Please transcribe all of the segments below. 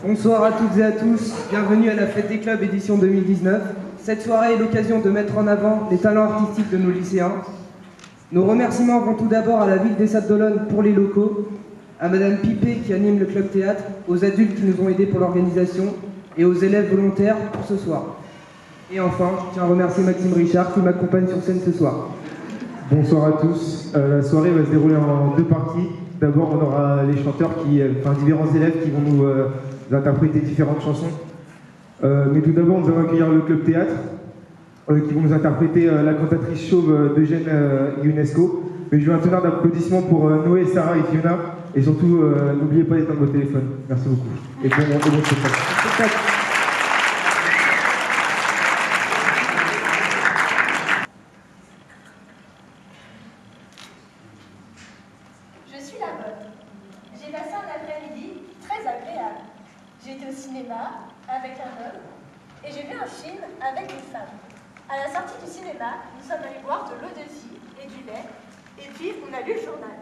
Bonsoir à toutes et à tous, bienvenue à la Fête des Clubs édition 2019. Cette soirée est l'occasion de mettre en avant les talents artistiques de nos lycéens. Nos remerciements vont tout d'abord à la ville des Sables d'Olonne pour les locaux, à Madame Pipé qui anime le club théâtre, aux adultes qui nous ont aidés pour l'organisation et aux élèves volontaires pour ce soir. Et enfin, je tiens à remercier Maxime Richard qui m'accompagne sur scène ce soir. Bonsoir à tous. La soirée va se dérouler en deux parties. D'abord, on aura les chanteurs, différents élèves qui vont nous interpréter différentes chansons. Mais tout d'abord, nous allons accueillir le club théâtre qui vont nous interpréter la cantatrice chauve d'Eugène Ionesco. Mais je veux un tonnerre d'applaudissements pour Noé, Sarah et Fiona. Et surtout, n'oubliez pas d'éteindre vos téléphones. Merci beaucoup. Et bon spectacle. Je suis la bonne. J'ai passé un après-midi très agréable. J'ai été au cinéma avec un homme et j'ai vu un film avec une femme. À la sortie du cinéma, nous sommes allés boire de l'eau de vie et du lait et puis on a lu le journal.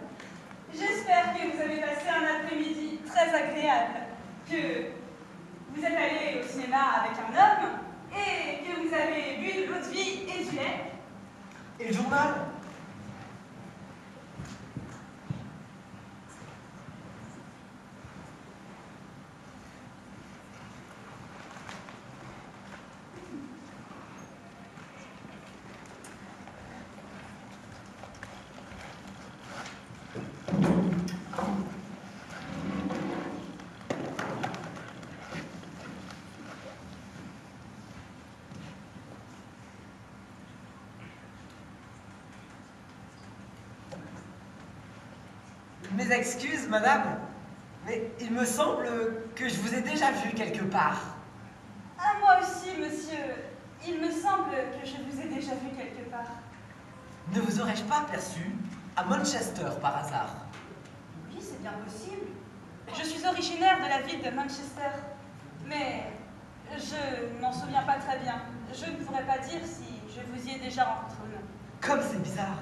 J'espère que vous avez passé un après-midi très agréable, que vous êtes allé au cinéma avec un homme et que vous avez bu de l'eau de vie et du lait. Et le journal? Mes excuses, madame, mais il me semble que je vous ai déjà vu quelque part. Ah, moi aussi, monsieur. Il me semble que je vous ai déjà vu quelque part. Ne vous aurais-je pas aperçu à Manchester par hasard? Oui, c'est bien possible. Je suis originaire de la ville de Manchester, mais je m'en souviens pas très bien. Je ne pourrais pas dire si je vous y ai déjà rencontré ou non. Comme c'est bizarre.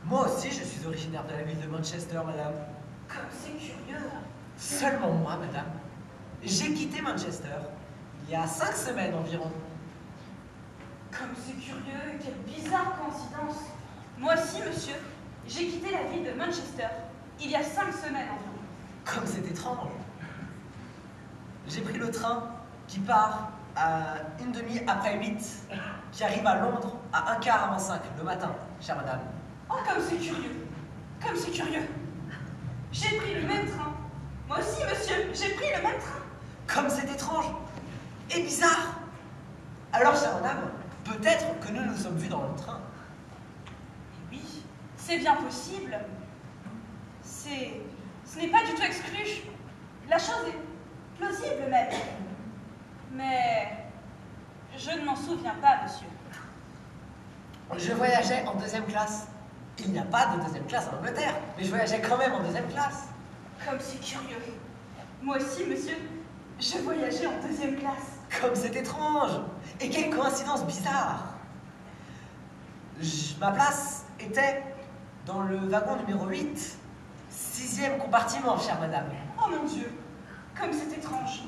Moi aussi, je suis originaire de la ville de Manchester, madame. Comme c'est curieux. Seulement moi, madame. J'ai quitté Manchester il y a 5 semaines environ. Comme c'est curieux, quelle bizarre coïncidence. Moi aussi, monsieur, j'ai quitté la ville de Manchester il y a 5 semaines environ. Comme c'est étrange. J'ai pris le train qui part à 1/2 après 8, qui arrive à Londres à 1/4 avant 5 le matin, chère madame. Oh, comme c'est curieux. Comme c'est curieux. J'ai pris le même train. Moi aussi, monsieur, j'ai pris le même train. Comme c'est étrange et bizarre. Alors, chère madame, peut-être que nous nous sommes vus dans le train. Et oui, c'est bien possible. Ce n'est pas du tout exclu. La chose est plausible même. Mais je ne m'en souviens pas, monsieur. Je voyageais en 2e classe. Il n'y a pas de 2e classe en Angleterre, mais je voyageais quand même en 2e classe. Comme c'est curieux. Moi aussi, monsieur, je voyageais en 2e classe. Comme c'est étrange. Et quelle coïncidence bizarre. Ma place était dans le wagon numéro 8, 6e compartiment, chère madame. Oh mon Dieu, comme c'est étrange.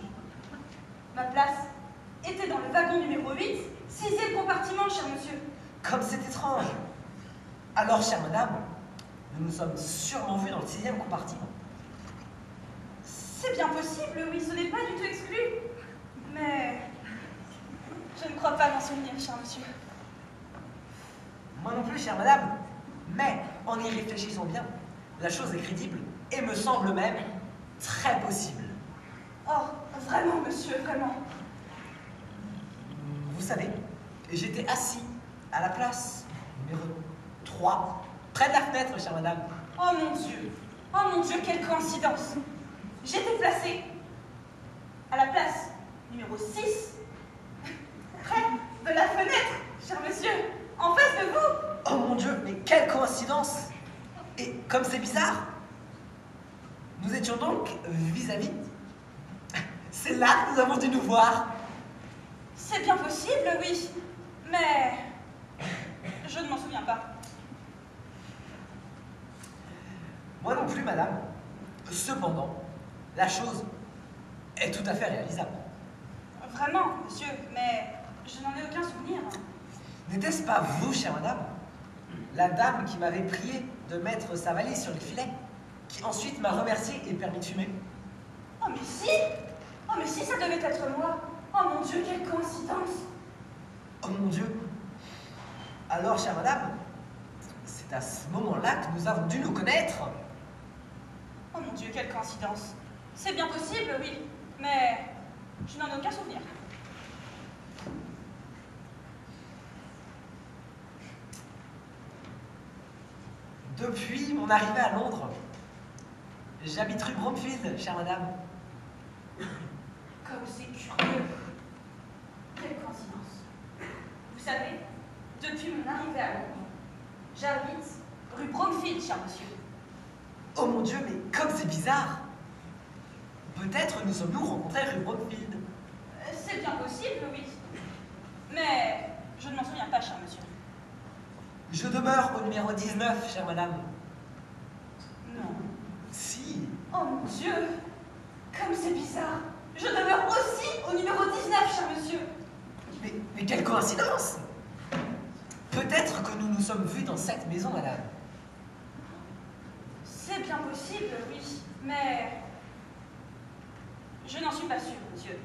Ma place était dans le wagon numéro 8, 6e compartiment, cher monsieur. Comme c'est étrange. Alors, chère madame, nous nous sommes sûrement vus dans le 6e compartiment. C'est bien possible, oui, ce n'est pas du tout exclu. Mais je ne crois pas m'en souvenir, cher monsieur. Moi non plus, chère madame. Mais, en y réfléchissant bien, la chose est crédible et me semble même très possible. Oh, vraiment, monsieur, vraiment. Vous savez, j'étais assis à la place numéro 3, près de la fenêtre, chère madame. Oh mon Dieu, quelle coïncidence. J'étais placée à la place numéro 6, près de la fenêtre, cher monsieur, en face de vous. Oh mon Dieu, mais quelle coïncidence! Et comme c'est bizarre, nous étions donc vis-à-vis. C'est là que nous avons dû nous voir. C'est bien possible, oui, mais je ne m'en souviens pas. Moi non plus, madame. Cependant, la chose est tout à fait réalisable. Vraiment, monsieur, mais je n'en ai aucun souvenir. N'était-ce pas vous, chère madame, la dame qui m'avait prié de mettre sa valise sur le filet, qui ensuite m'a remercié et permis de fumer? Oh mais si! Oh mais si, ça devait être moi! Oh mon Dieu, quelle coïncidence! Oh mon Dieu! Alors, chère madame, c'est à ce moment-là que nous avons dû nous connaître. Oh mon Dieu, quelle coïncidence! C'est bien possible, oui, mais je n'en ai aucun souvenir. Depuis mon arrivée à Londres, j'habite rue Bromfield, chère madame. Comme c'est curieux! Quelle coïncidence! Vous savez, depuis mon arrivée à Londres, j'habite rue Bromfield, cher monsieur. Oh mon Dieu, mais comme c'est bizarre! Peut-être nous sommes-nous rencontrés rue Bromfield. C'est bien possible, oui. Mais je ne m'en souviens pas, cher monsieur. Je demeure au numéro 19, chère madame. Non. Si. Oh mon Dieu! Comme c'est bizarre! Je demeure aussi au numéro 19, cher monsieur! Mais quelle coïncidence! Peut-être que nous nous sommes vus dans cette maison, madame. C'est bien possible, oui, mais je n'en suis pas sûre, monsieur.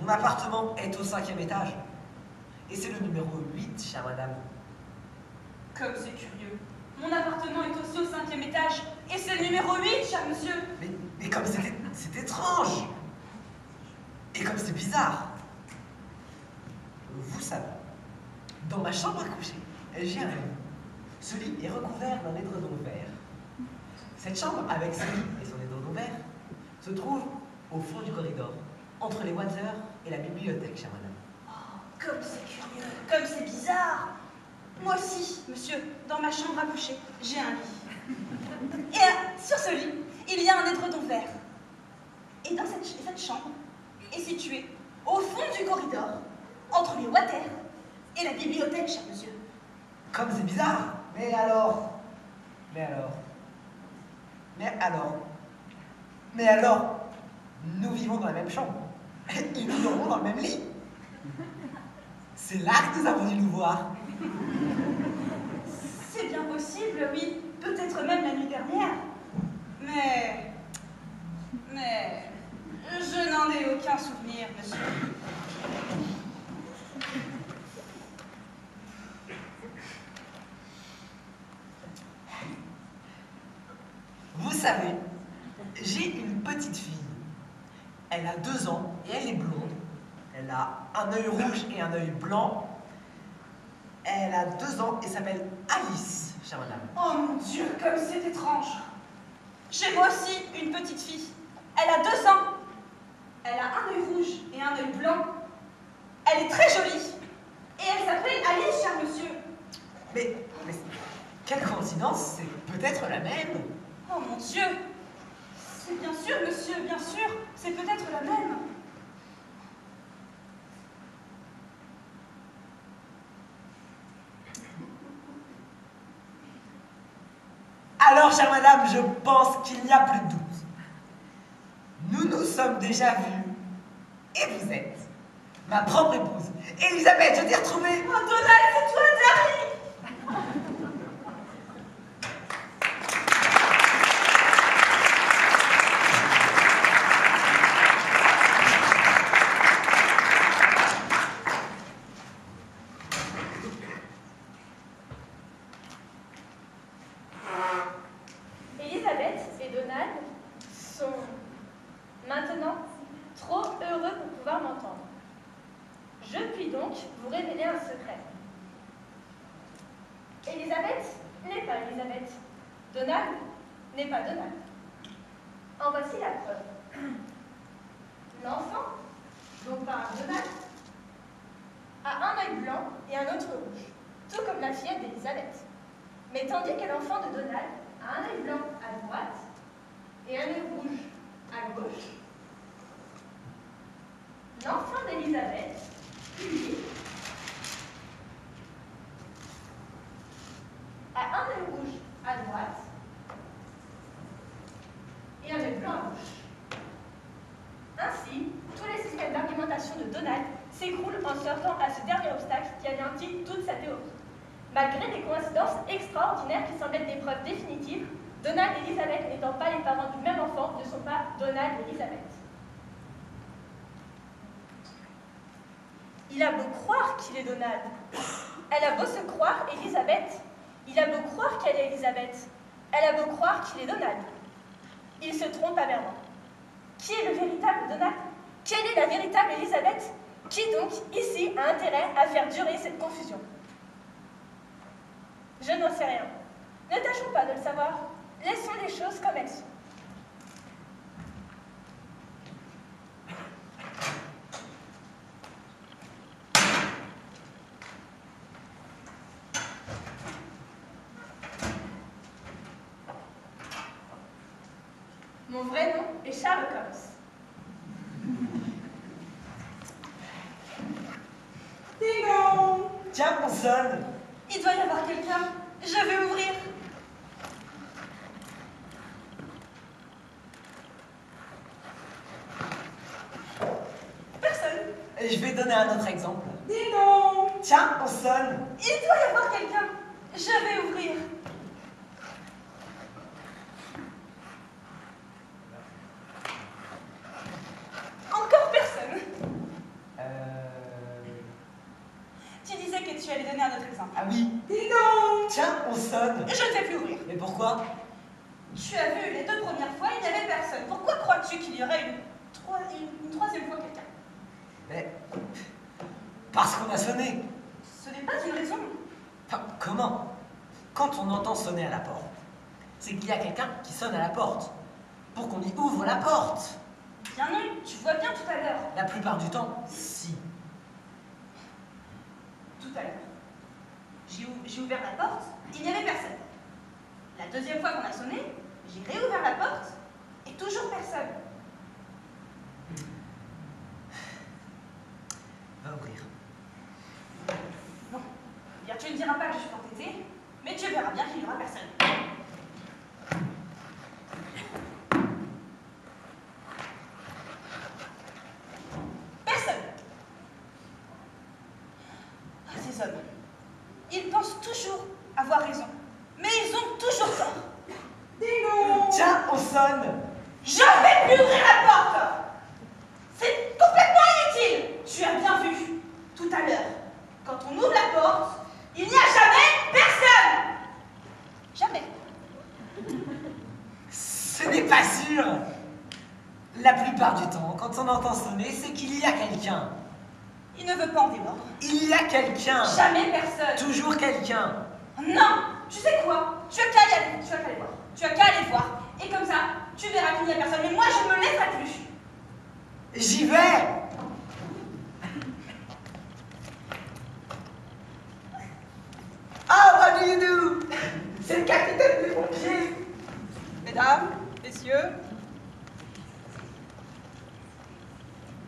Mon appartement est au 5e étage. Et c'est le numéro 8, chère madame. Comme c'est curieux. Mon appartement est aussi au 5e étage, et c'est le numéro 8, cher monsieur. Mais comme c'est étrange! Et comme c'est bizarre! Vous savez, dans ma chambre à coucher, j'ai un lit. Ce lit est recouvert d'un édredon vert. Cette chambre, avec ce lit et son édredon vert, se trouve au fond du corridor, entre les Water et la bibliothèque, chère madame. Oh, comme c'est curieux, comme c'est bizarre. Moi aussi, monsieur, dans ma chambre à coucher, j'ai un lit. Et sur ce lit, il y a un édredon vert. Et dans cette chambre est située au fond du corridor, entre les Water et la bibliothèque, cher monsieur. Comme c'est bizarre! Mais alors, nous vivons dans la même chambre. Et nous dormons dans le même lit. C'est là que nous avons dû nous voir. C'est bien possible, oui. Peut-être même la nuit dernière. Mais je n'en ai aucun souvenir, monsieur. Vous savez, j'ai une petite fille. Elle a 2 ans et elle est blonde. Elle a un œil rouge et un œil blanc. Elle a 2 ans et s'appelle Alice, chère madame. Oh mon Dieu, comme c'est étrange. J'ai moi aussi une petite fille. Elle a 2 ans. Elle a un œil rouge et un œil blanc. Elle est très jolie. Et elle s'appelle Alice, cher monsieur. Mais quelle coïncidence, c'est peut-être la même. Oh mon Dieu. C'est bien sûr, monsieur, bien sûr. C'est peut-être la même. Alors, chère madame, je pense qu'il n'y a plus de doute. Nous nous sommes déjà vus. Et vous êtes ma propre épouse. Elisabeth, je t'ai retrouvée. Oh Donald, c'est toi, Darry. Elisabeth et Donald sont maintenant trop heureux pour pouvoir m'entendre. Je puis donc vous révéler un secret. Elisabeth n'est pas Elisabeth. Donald n'est pas Donald. En voici la preuve. L'enfant, dont parle Donald, a un œil blanc et un autre rouge, tout comme la fillette d'Elisabeth. Mais tandis que l'enfant de Donald a un œil blanc à droite et un œil rouge à gauche, l'enfant d'Elisabeth, lui, a un œil rouge à droite main gauche. Ainsi, tous les systèmes d'argumentation de Donald s'écroulent en se heurtant à ce dernier obstacle qui anéantit toute sa théorie. Malgré des coïncidences extraordinaires qui semblent être des preuves définitives, Donald et Elizabeth n'étant pas les parents du même enfant, ne sont pas Donald et Elizabeth. Il a beau croire qu'il est Donald. Elle a beau se croire Elizabeth. Il a beau croire qu'elle est Elizabeth. Elle a beau croire qu'il est Donald. Il se trompe amèrement. Qui est le véritable Donald? Quelle est la véritable Elizabeth? Qui donc, ici, a intérêt à faire durer cette confusion? Je n'en sais rien. Ne tâchons pas de le savoir. Laissons les choses comme elles sont. Mon vrai nom est Charles Combs. Ding-dong! Tiens, on sonne. Il doit y avoir quelqu'un. Je vais ouvrir. Personne. Je vais donner un autre exemple. Ding-dong! Tiens, on sonne. Il doit y avoir quelqu'un. Je vais ouvrir. Encore personne. Tu disais que tu allais donner un autre exemple. Ah oui. Ding-dong! Tiens, on sonne. Je ne vais plus ouvrir. Mais pourquoi? Tu as vu, les 2 premières fois, il n'y avait personne. Pourquoi crois-tu qu'il y aurait une troisième fois quelqu'un? Mais... parce qu'on a sonné. Ce n'est pas une raison. Enfin, comment? Quand on entend sonner à la porte, c'est qu'il y a quelqu'un qui sonne à la porte. Pour qu'on y ouvre la porte. Bien non, tu vois bien tout à l'heure. La plupart du temps, si. Tout à l'heure. J'ai ouvert la porte, il n'y avait personne. La deuxième fois qu'on a sonné, j'ai réouvert la porte, et toujours personne. Va ouvrir. Non, bien tu ne diras pas que je suis entêtée, mais tu verras bien qu'il n'y aura personne. Personne. Ah, ces hommes. Ils pensent toujours avoir raison, mais ils ont toujours tort. Ding-dong! Tiens, on sonne. Je vais plus ouvrir la porte! C'est complètement inutile! Tu as bien vu, tout à l'heure, quand on ouvre la porte, il n'y a jamais personne! Jamais. Ce n'est pas sûr. La plupart du temps, quand on entend sonner, c'est qu'il y a quelqu'un. Il ne veut pas en démordre. Il y a quelqu'un. Jamais personne. Toujours quelqu'un. Non! Tu sais quoi? Tu as qu'à y aller. Tu as qu'à aller voir. Tu as qu'à aller voir. Et comme ça, tu verras qu'il n'y a personne. Mais moi, je ne me laisserai plus. J'y vais. Ah, what do you do? C'est le capitaine des pompiers. Mesdames, messieurs,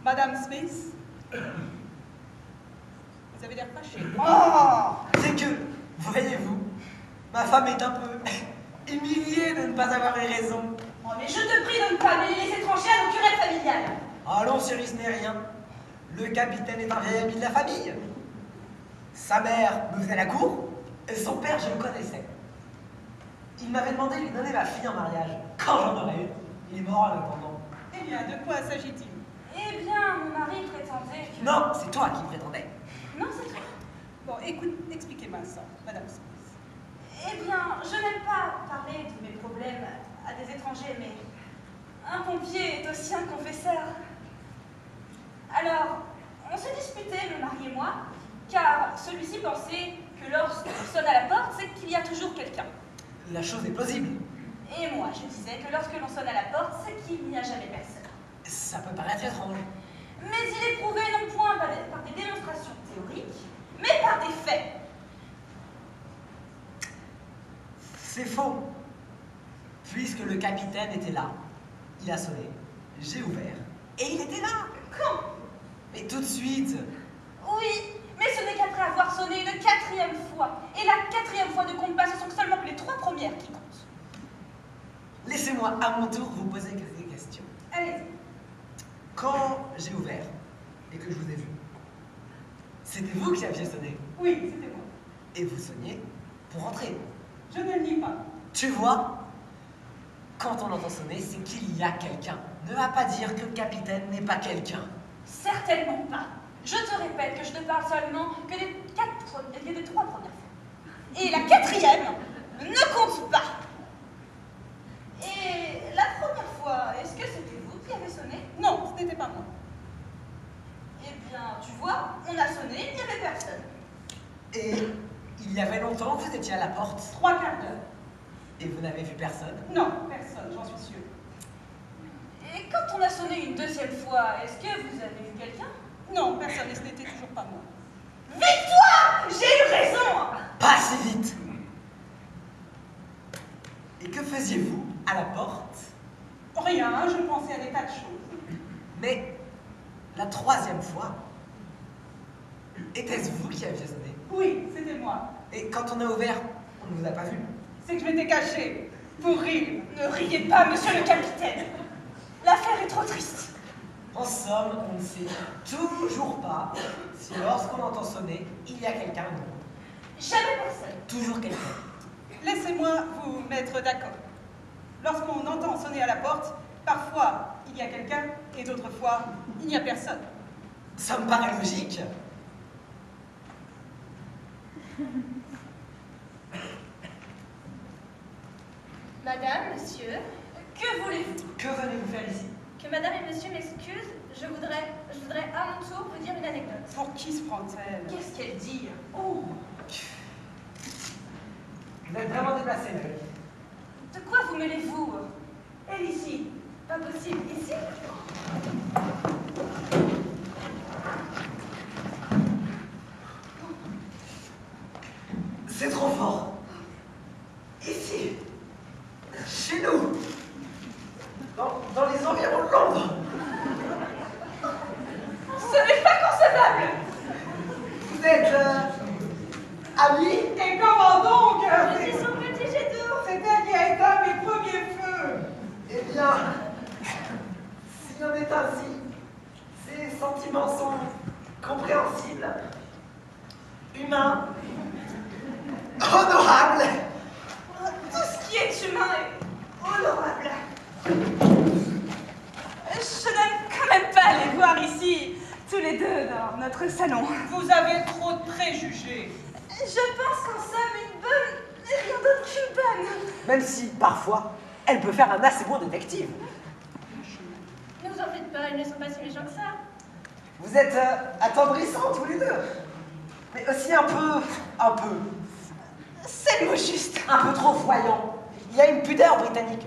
Madame Smith, vous avez l'air fâché. Oh, c'est que, voyez-vous, ma femme est un peu humiliée de ne pas avoir eu raison. Oh, mais je te prie de ne pas mêler les étrangers à nos querelles familiales. Allons, chérie, ce n'est rien. Le capitaine est un vieil ami de la famille. Sa mère me faisait la cour, et son père, je le connaissais. Il m'avait demandé de lui donner ma fille en mariage. Quand j'en aurais eu, il est mort en attendant. Eh bien, de quoi s'agit-il? Eh bien, mon mari prétendait que... Non, c'est toi qui prétendais. Non, c'est toi. Bon, écoute, expliquez-moi ça, Madame Smith. Eh bien, je n'aime pas parler de mes problèmes à des étrangers, mais un pompier est aussi un confesseur. Alors, on s'est disputé, le mari et moi, car celui-ci pensait que lorsqu'on sonne à la porte, c'est qu'il y a toujours quelqu'un. La chose est plausible. Et moi, je disais que lorsque l'on sonne à la porte, c'est qu'il n'y a jamais personne. Ça peut paraître étrange. Mais il est prouvé non point par des démonstrations théoriques, mais par des faits. C'est faux. Puisque le capitaine était là, il a sonné, j'ai ouvert, et il était là. Quand? Mais tout de suite. Oui, mais ce n'est qu'après avoir sonné une 4e fois. Et la 4e fois ne compte pas, ce sont seulement que les 3 premières qui comptent. Laissez-moi à mon tour vous poser quelques questions. Allez-y. Quand j'ai ouvert et que je vous ai vu, c'était vous qui aviez sonné. Oui, c'était moi. Et vous sonniez pour entrer. Je ne le nie pas. Tu vois, quand on entend sonner, c'est qu'il y a quelqu'un. Ne va pas dire que le capitaine n'est pas quelqu'un. Certainement pas. Je te répète que je ne parle seulement que des 3 premières fois. Et la 4e ne compte pas. Et la première fois, est-ce que c'était vous qui avez sonné? Non, ce n'était pas moi. Eh bien, tu vois, on a sonné, il n'y avait personne. Et il y avait longtemps que vous étiez à la porte 3 quarts d'heure. et vous n'avez vu personne. Non, personne, j'en suis sûre. Et quand on a sonné une 2e fois, est-ce que vous avez vu quelqu'un? Non, personne, et ce n'était toujours pas moi. Victoire! J'ai eu raison! Pas si vite. Et que faisiez-vous à la porte? Rien, je pensais à des tas de choses. Mais la 3e fois, était-ce vous qui aviez sonné? Oui, c'était moi. Et quand on a ouvert, on ne vous a pas vu. C'est que je m'étais cachée pour rire. Ne riez pas, monsieur le capitaine. L'affaire est trop triste. En somme, on ne sait toujours pas si lorsqu'on entend sonner, il y a quelqu'un ou non. Jamais personne. Toujours quelqu'un. Laissez-moi vous mettre d'accord. Lorsqu'on entend sonner à la porte, parfois il y a quelqu'un et d'autres fois il n'y a personne. Ça me paraît logique. Madame, monsieur, Que voulez-vous? Que venez-vous faire ici? que madame et monsieur m'excusent, je voudrais à mon tour vous dire une anecdote. Pour qui se prend-elle? Qu'est-ce qu'elle dit? Oh! Vous êtes vraiment déplacé, Mary. De quoi vous mêlez-vous? Elle ici. Pas possible. Ici? C'est trop fort. Ici, chez nous, dans les environs de Londres. Ce n'est pas concevable! Vous êtes amis? Et comment donc? Je suis son petit jet d'eau. C'est elle qui a éteint mes premiers feux. Eh bien, s'il en est ainsi, ces sentiments sont compréhensibles, humains, honorables. Tout ce qui est humain est honorable. Je n'aime quand même pas les voir ici, tous les deux, dans notre salon. Vous avez trop de préjugés. Je pense qu'en somme, une bonne n'est rien d'autre qu'une bonne. Même si, parfois, elle peut faire un assez bon détective. Ne vous en faites pas, ils ne sont pas si méchants que ça. Vous êtes attendrissants tous les deux. Mais aussi un peu, C'est le mot juste. un peu trop voyant. Il y a une pudeur britannique.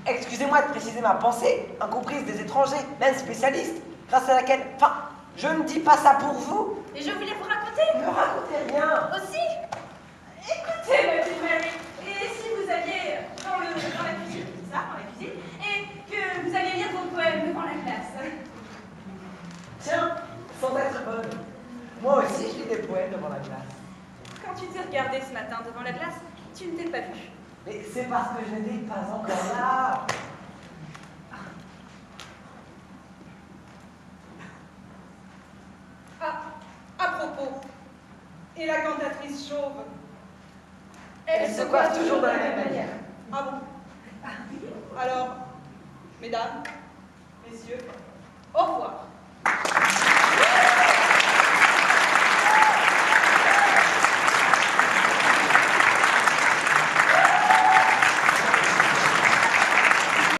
Excusez-moi de préciser ma pensée, incomprise des étrangers, même spécialistes, grâce à laquelle, je ne dis pas ça pour vous. Et je voulais vous raconter Ne racontez rien. aussi. Écoutez, ma petite Mary, et si vous alliez dans la cuisine, et que vous alliez lire vos poèmes devant la classe? Tiens, sans être bonne. Moi aussi, je lis des poèmes devant la classe. Quand tu t'es regardé ce matin devant la glace, tu ne t'es pas vu. Mais c'est parce que je n'étais pas encore là. Ah, à propos, et la cantatrice chauve? Elle se coiffe toujours de la même manière. Ah bon? Alors, mesdames, messieurs, au revoir.